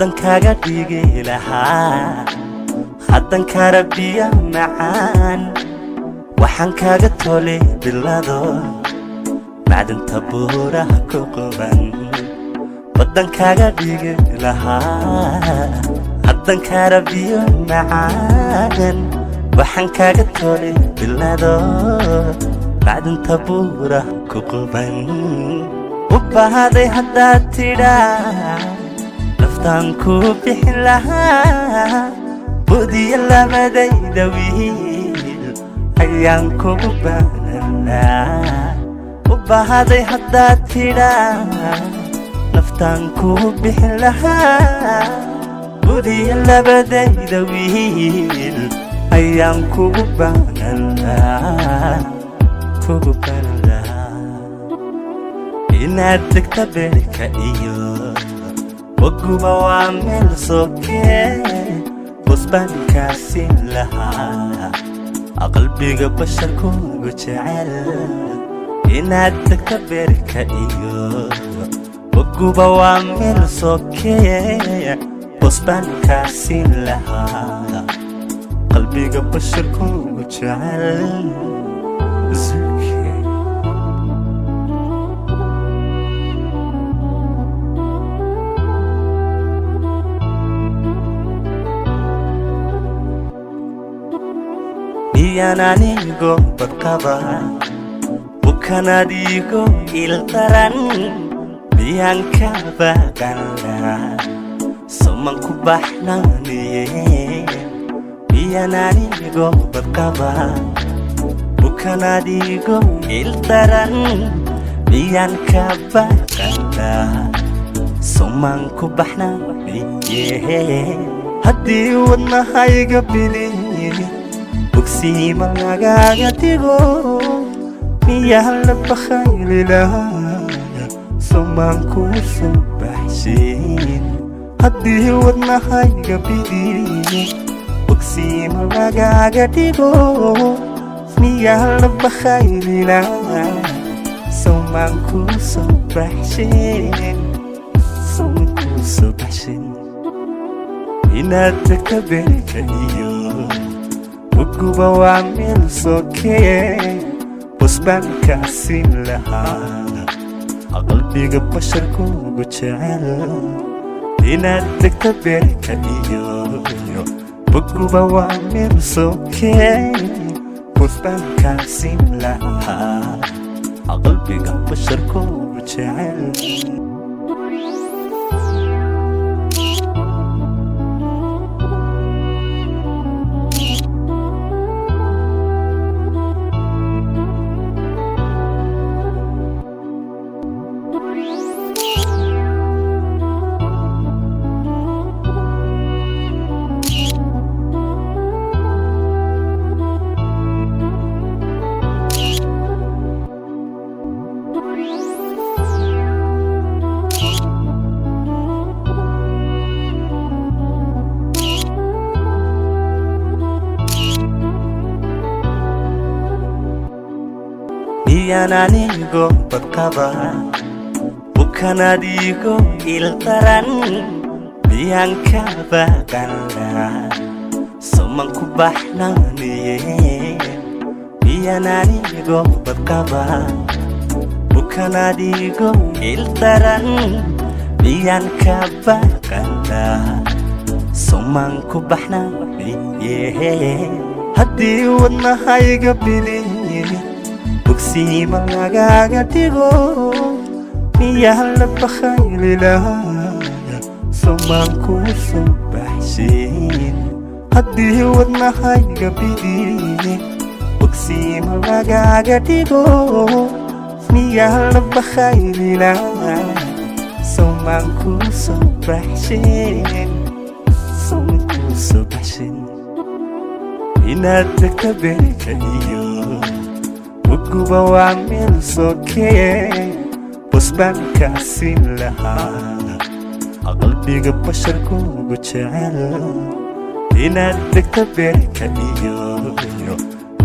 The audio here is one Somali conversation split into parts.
waddankaaga dhigi lahaa haddan karabiya macaan waxaan kaaga tolay bilado macdanta buuraha ku quban waddankaaga dhigi lahaa haddan karabiya macaan waxaan kaaga tolay bilado macdanta buuraha ku quban u bahaday haddaad tidhaa naftaan ku bixin lahaa budiya labadayda wiil ayaan kugu baananaa u bahaday haddaad tidhaa naftaan ku bixin lahaa budiya labadayda wiil ayaan kugu baananaa kugu baananaa inaad degta beerka iyo waguba waa meel sokee busbaankaasi lahaa qalbiga basharkuugu jecel inaad degta beerka iyo waguba waa meel sokee busbaankaasi lahaa qalbiga basharkuugu jecel anigo badqaba bukan adigo iltaran miyaan ka baqanaa soman ku baxnaaniye miyaan anigo badqaba bukan adigo iltaran miyaan ka baqanaa soman ku baxnaaniye haddii wadnahayga biliye bogsiima lagaaga dhigo miyaan la bakhayli lahaa somaan kuu soo baxshin haddii wadnahayga bidiye bogsiima lagaaga dhigo miyaan la bakhayli lahaa somaan kuu soo baxshin somaan kuu soo baxshin inaad tagta beerka iyo waguba waa meel sokee busbaankaasi lahaa qalbiga basharkuugu jecel inaad degta beerka iyo waguba waa meel sokee busbaankaasi lahaa qalbiga basharkuugu jecel miyaan anigo badqaba bukan adigo iltaran miyaan ka baqanaa soman ku baxnaaniye miyaan anigo badqaba bukan adigo iltaran miyaan ka baqanaa soman ku baxnaaniye haddii wadnahayga biliye bogsiima lagaaga dhigo miyaan la bakhayli lahaa somaan kuu soo baxshin haddii wadnahayga bidiye bogsiima lagaaga dhigo miyaan la bakhayli lahaa somaan kuu soo baxshin somaan kuu soo baxshin inaad degta beerka iyo waguba waa meel sokee busbaankaasi lahaa qalbiga basharkuugu jecel inaad degta beerka iyo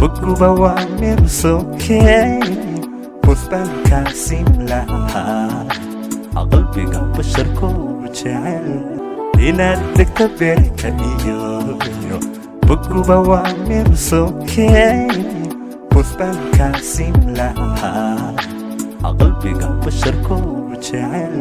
waguba waa meel sokee busbaankaasi lahaa qalbiga basharkuugu jecel inaad dhegta beerka iyo buguba waa meel sokey busbaankaa siin lahaa qalbiga basharkuu jecel